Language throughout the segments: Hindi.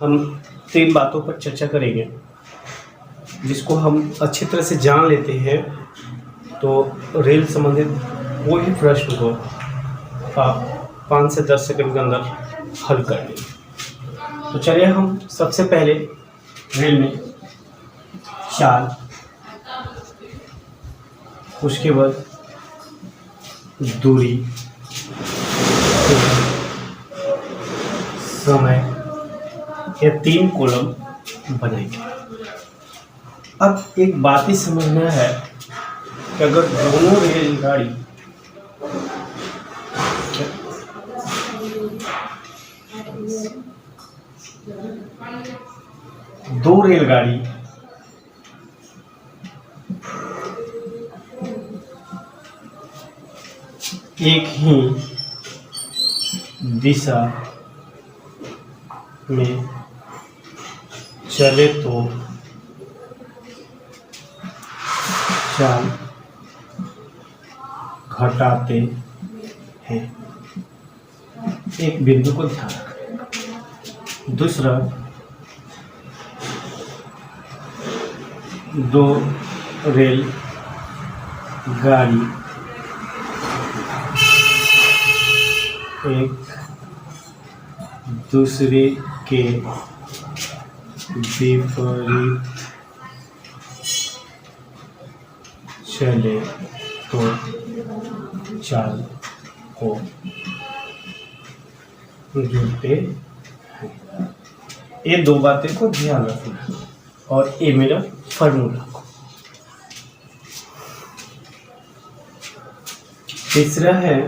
हम 3 बातों पर चर्चा करेंगे जिसको हम अच्छी तरह से जान लेते हैं तो रेल संबंधित कोई भी प्रश्न को आप 5 से 10 सेकंड के अंदर हल कर लेंगे। तो चलिए हम सबसे पहले रेल में चाल, उसके बाद दूरी, समय, ये 3 कॉलम बनाएंगे। अब एक बात ही समझना है कि अगर दोनों रेलगाड़ी दो रेलगाड़ी एक ही दिशा में चले तो चाल घटाते हैं। एक बिंदु को ध्यान रखें। दूसरा, दो रेल गाड़ी एक दूसरे के विपरीत चले तो चाल को जोड़ते हैं। ये 2 बातें को ध्यान रखना और ये मेरा फॉर्मूला को। तीसरा है,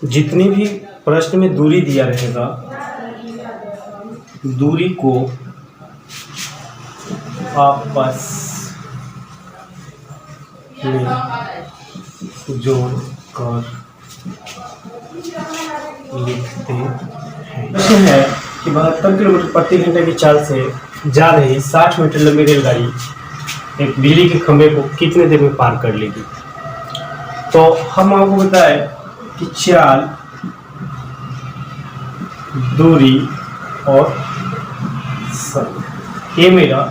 जितनी भी प्रश्न में दूरी दिया रहेगा, दूरी को आपस में जोड़ कर लिखते हैं। प्रश्न है कि 72 किलोमीटर प्रति घंटे की चाल से जा रही 60 मीटर लंबी रेलगाड़ी एक बिजली के खंभे को कितने देर में पार कर लेगी। तो हम आपको बताएं कि चाल, दूरी और समय, ये मेरा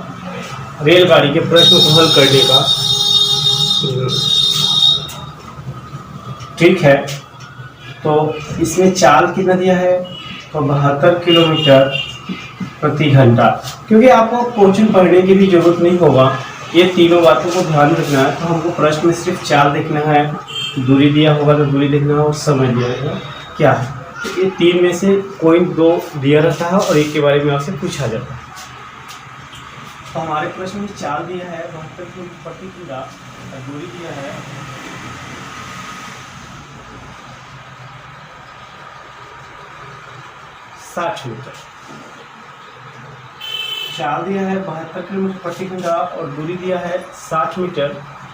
रेलगाड़ी के प्रश्न को हल करने का ठीक है। तो इसमें चाल कितना दिया है, तो 72 किलोमीटर प्रति घंटा। क्योंकि आपको क्वेश्चन पढ़ने की भी जरूरत नहीं होगा, ये तीनों बातों को ध्यान रखना है। तो हमको प्रश्न में सिर्फ चाल देखना है, दूरी दिया होगा तो दूरी देखना है और समय दिया रहेगा क्या है। तो ये 3 में से कोई 2 दिया रहता है और एक के बारे में आपसे पूछा जाता है। तो हमारे प्रश्न में चाल दिया है 72 किलोमीटर प्रति घंटा और दूरी दिया है 60 मीटर। चाल दिया है 72 किलोमीटर प्रति घंटा और दूरी दिया है 60 मीटर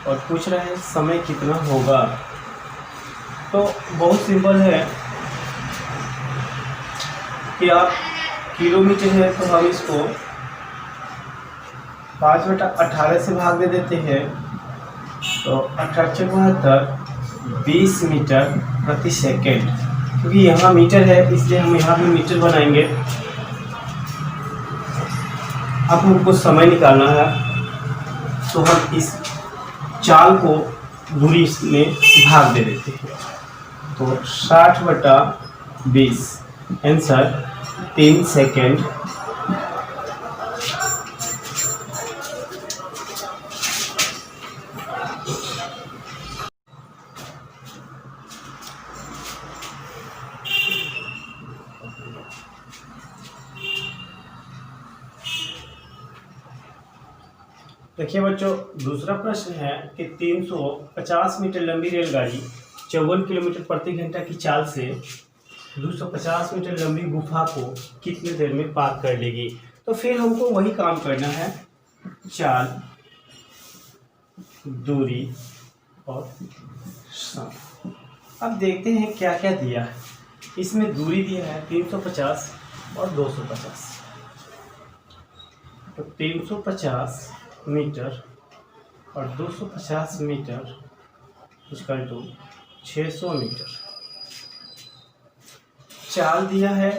और पूछ रहा है समय कितना होगा। तो बहुत सिंपल है कि आप किलोमीटर है तो हम इसको 5/18 से भाग दे देते हैं, तो 18/72 20 मीटर प्रति सेकेंड। क्योंकि यहाँ मीटर है इसलिए हम यहाँ भी मीटर बनाएंगे। अब हमको समय निकालना है, तो हम इस चाल को दूरी में भाग दे देते हैं। तो 60/20 आंसर 3 सेकेंड। देखिए बच्चों, दूसरा प्रश्न है कि 350 मीटर लंबी रेलगाड़ी 54 किलोमीटर प्रति घंटा की चाल से 250 मीटर लंबी गुफा को कितने देर में पार कर लेगी। तो फिर हमको वही काम करना है, चाल, दूरी और समय। अब देखते हैं क्या क्या दिया है। इसमें दूरी दिया है 350 और 250। तो 350 मीटर और 250 मीटर इसका टू 600 मीटर। चाल दिया है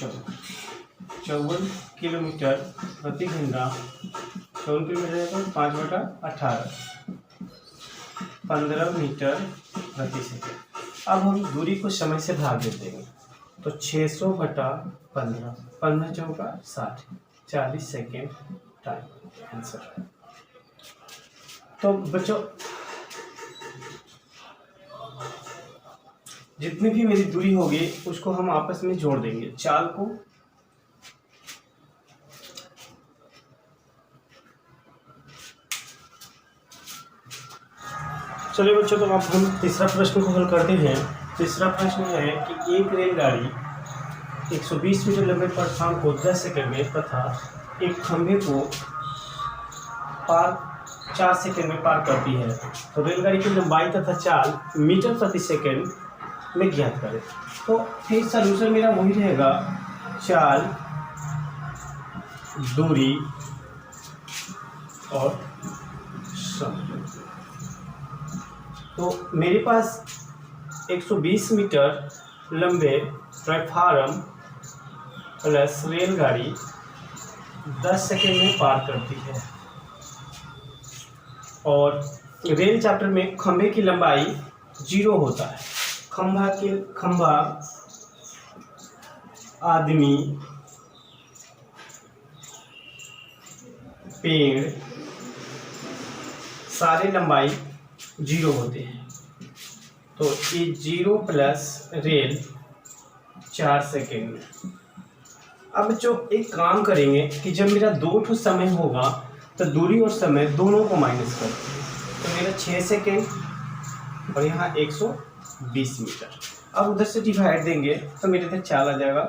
54 किलोमीटर प्रति घंटा, 54 किलोमीटर है तो 5/18, 15 मीटर प्रति सेकंड। अब हम दूरी को समय से भाग देते हैं तो 600/15, 15 चौका 60, 40 सेकेंड टाइम आंसर। तो बच्चों जितनी भी मेरी दूरी होगी उसको हम आपस में जोड़ देंगे चाल को। चलिए बच्चों, तो अब हम तीसरा प्रश्न को हल करते हैं। तीसरा प्रश्न है कि एक रेलगाड़ी 120 मीटर लंबे प्लेटफॉर्म को 10 सेकंड में तथा एक खंभे को 4 सेकंड में पार करती है, तो रेलगाड़ी की लंबाई तथा चाल मीटर प्रति सेकंड में ज्ञात करें। तो फिर सॉल्यूशन मेरा वही रहेगा, चाल, दूरी और समय। तो मेरे पास 120 मीटर लंबे प्लेटफार्म प्लस रेलगाड़ी 10 सेकंड में पार करती है और रेल चैप्टर में खंभे की लंबाई 0 होता है। खंभा आदमी, पेड़ सारे लंबाई 0 होते हैं। तो ये 0 प्लस रेल 4 सेकेंड में। अब जो एक काम करेंगे कि जब मेरा 2 समय होगा तो दूरी और समय दोनों को माइनस करते हैं, तो मेरा 6 सेकेंड और यहाँ 120 मीटर। अब उधर से डिवाइड देंगे तो मेरे इधर चाल आ जाएगा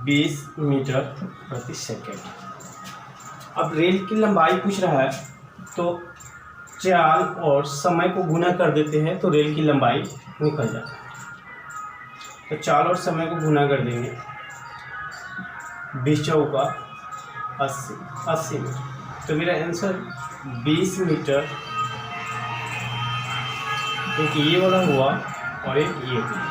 20 मीटर प्रति सेकेंड। अब रेल की लंबाई पूछ रहा है तो चाल और समय को गुना कर देते हैं तो रेल की लंबाई निकल जाती है। तो चाल और समय को गुना कर देंगे, 20 चौका 80 मीटर। तो मेरा आंसर 20 मीटर, एक ये वाला हुआ और एक ये हुआ।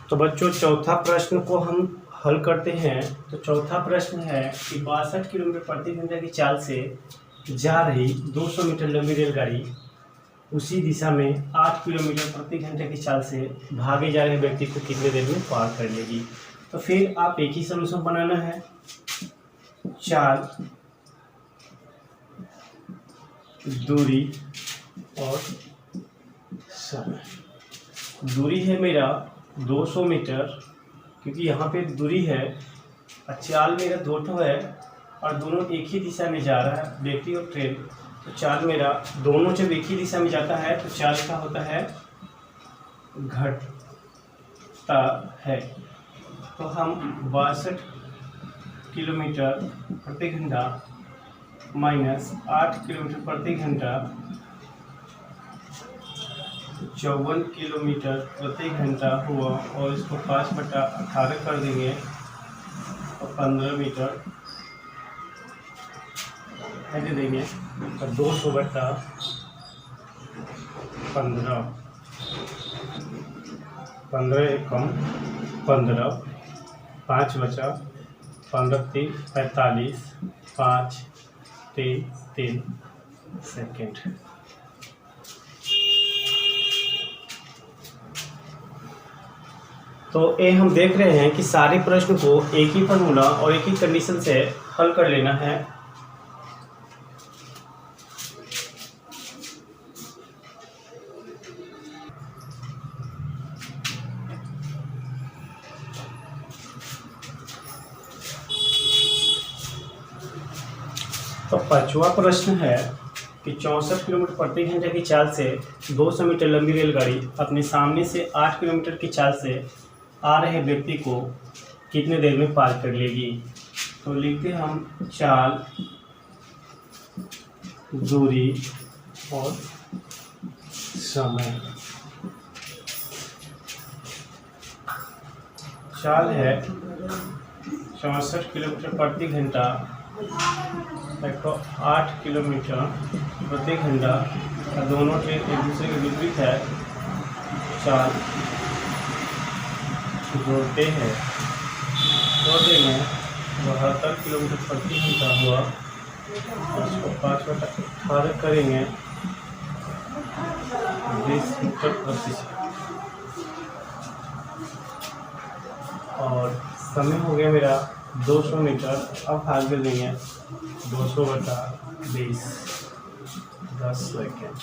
तो बच्चों चौथा प्रश्न को हम हल करते हैं। तो चौथा प्रश्न है कि 62 किलोमीटर प्रति घंटे की चाल से जा रही 200 मीटर लंबी रेलगाड़ी उसी दिशा में 8 किलोमीटर प्रति घंटे की चाल से भागे जा रहे व्यक्ति को कितने देर में पार कर लेगी। तो फिर आप एक ही सलूशन बनाना है, चाल, दूरी और समय। दूरी है मेरा 200 मीटर, क्योंकि यहाँ पे दूरी है, चाल मेरा 2 है और दोनों एक ही दिशा में जा रहा है, व्यक्ति और ट्रेन। तो चाल मेरा दोनों जब एक ही दिशा में जाता है तो चाल का होता है घटता है। तो हम 62 किलोमीटर प्रति घंटा माइनस 8 किलोमीटर प्रति घंटा 54 किलोमीटर प्रति घंटा हुआ और इसको 5/18 कर देंगे और 15 मीटर दे देंगे। तो 200/15, 15 एकम 15, 5 बचा, 15 3 45, 5 3 3 सेकेंड। तो ये हम देख रहे हैं कि सारे प्रश्न को एक ही फॉर्मूला और एक ही कंडीशन से हल कर लेना है। तो पांचवा प्रश्न है कि 64 किलोमीटर प्रति घंटे की चाल से 200 मीटर लंबी रेलगाड़ी अपने सामने से 8 किलोमीटर की चाल से आ रहे व्यक्ति को कितने देर में पार कर लेगी। तो लिखते हम चाल, दूरी और समय। चाल है 64 किलोमीटर प्रति घंटा, 108 किलोमीटर प्रति घंटा। दोनों ट्रेन एक दूसरे के विपरीत है, चाल जोड़ते हैं, जोड़ेंगे 72 किलोमीटर प्रति घंटा हुआ। उसको 5/18 करेंगे 20 मीटर प्रति सेकंड। और समय हो गया मेरा 200 मीटर। अब भाग दे देंगे 200/20, 10 सेकेंड।